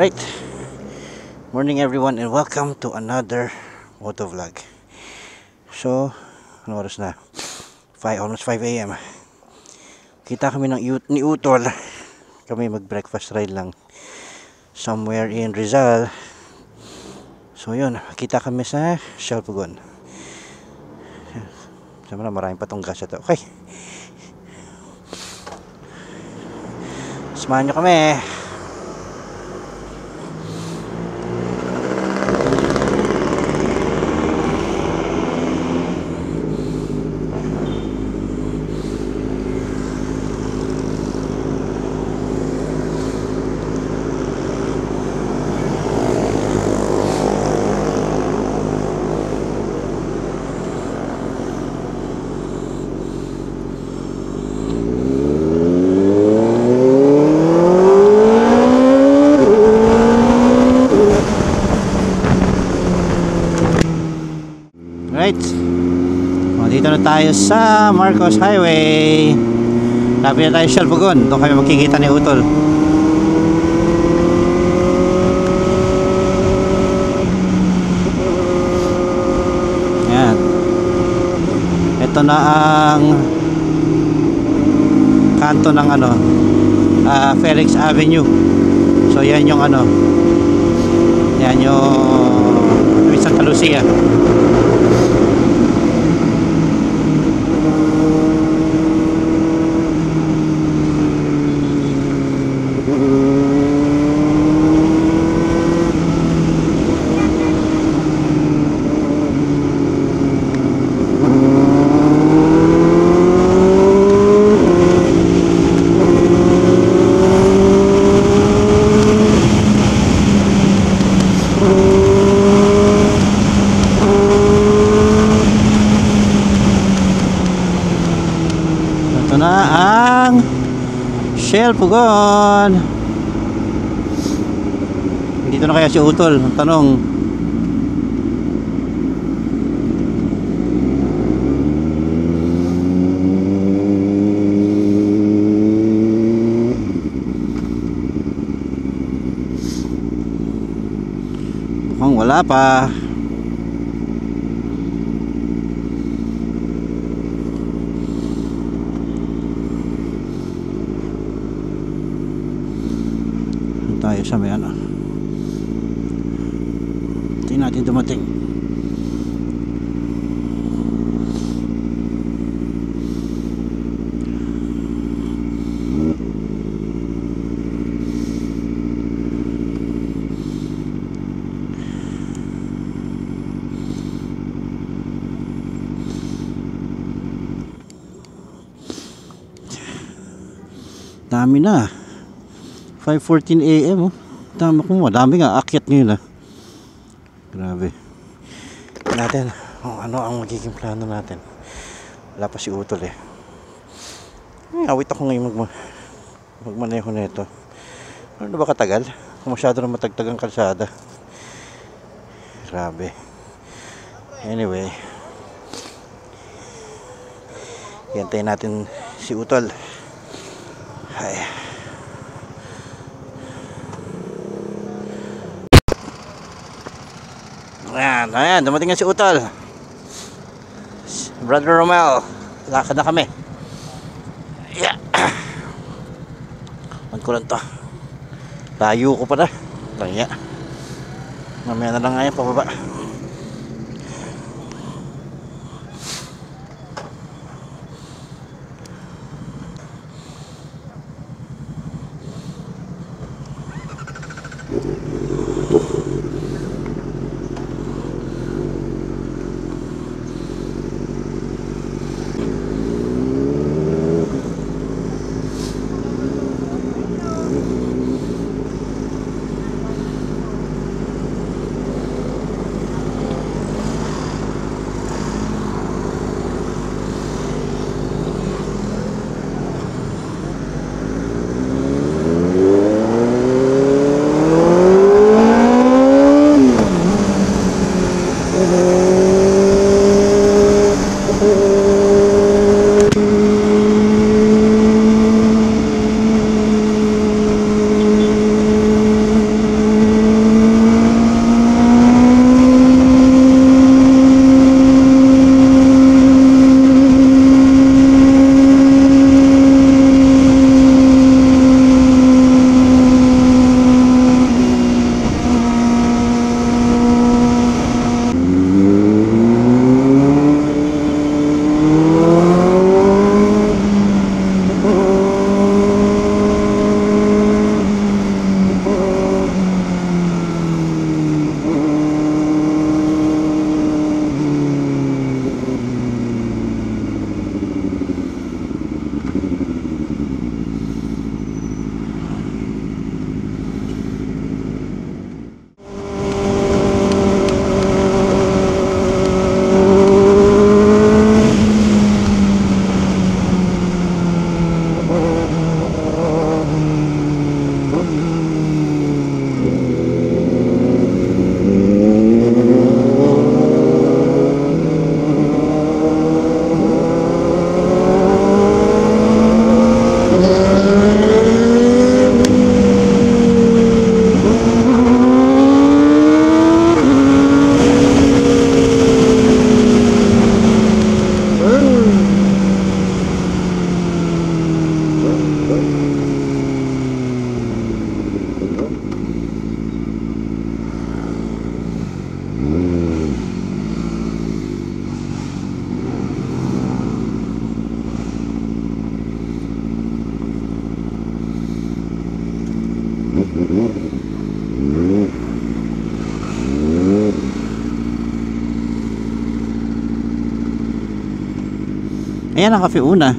Alright, morning everyone and welcome to another moto vlog. So, ano oras na? Almost 5 AM. Kita kami ni Utol. Kami mag-breakfast ride lang somewhere in Rizal. So yun, kita kami sa Shalpugon. Sama na, maraming patong gas ito. Okay, samahan nyo kami. Right, dito na tayo sa Marcos Highway. Lapit na tayo sa Shalpugon. Doon kami makikita ni Utol. Yan. Ito na ang kanto ng Felix Avenue. So yan yung yan yung Santa Lucia. Ito na ang Shalpugon. Dito na kaya si Utol? Ang tanong. Mukhang wala pa. Tayo sa may tingnan natin dumating. Dami na, 5:14 AM. Madami nga akyat ngayon. Grabe. Natin kung ano ang magiging plano natin. Wala pa si Utol eh. Awit ako ngayon magmaneho na ito. Ano ba katagal? Masyado na matagtag ang kalsada. Grabe. Anyway, hintayin natin si Utol. Ay. Ayan, dumating na si Utol. Brother Romel, lakad na kami. Yeah. Ko lang to. Layo ko pa na. Kaya mamaya na lang ngayon pababa. Ayan ang Cafe Una.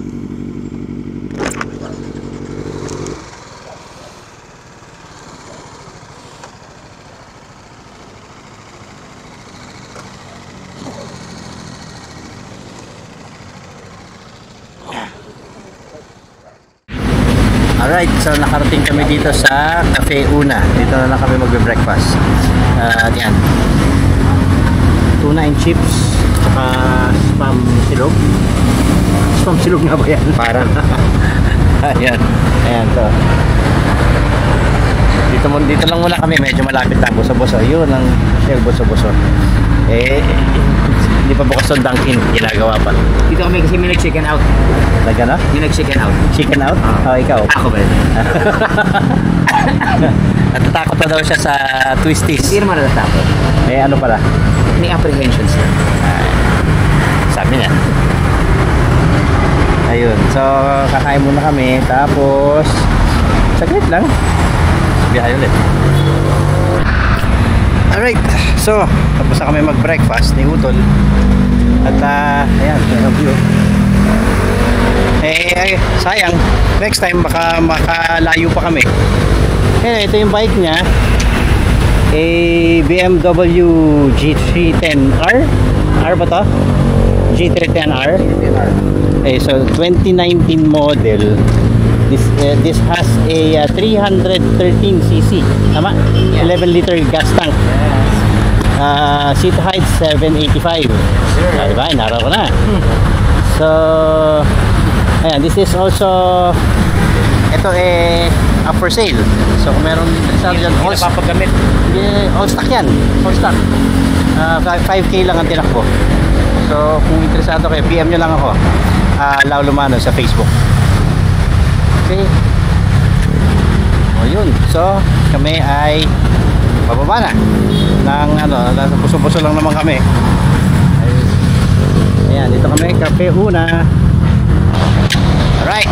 Alright, so nakarating kami dito sa Cafe Una. Dito na lang kami magbe-breakfast. Yan. Tuna and chips, saka spam silog. Spam silog nga ba yan? Parang. Ayan. Ayan to. Dito lang muna kami, medyo malapit lang. Buso-buso. Yun ang shell, buso-buso. Hindi pa bukas yung Dunkin, ginagawa pa. Dito kami kasi may nag-chicken out. Nagano? May nag-chicken out. Chicken out? Oh, ikaw. Ako ba? Natatakot na daw siya sa twisties. Hindi naman natatakot. Ano pala? May apprehensions na. Sabi niya. Ayun. So, kakain muna kami. Tapos, saglit lang. Biyahe ulit. Alright. So, tapos na kami mag-breakfast ni Utol. At, ayan. View. Sayang. Next time, baka makalayo pa kami. Ito yung bike niya. BMW G310R. R ba to? G310R. So 2019 model. This has a 313cc. Tama? 11 liter gas tank. Seat height 785. Diba? Naraw ko na. So ayan, this is also ito up for sale. So kung meron sabi dyan, all napapagamit. stock yan. All stock. 5K lang ang tinakbo. So kung interesado kayo, PM nyo lang ako. Lau Lumano sa Facebook. Okay. O yun. So kami ay bababa na ng nasa puso-puso lang naman kami. Ayan, dito kami, Cafe Una. Alright.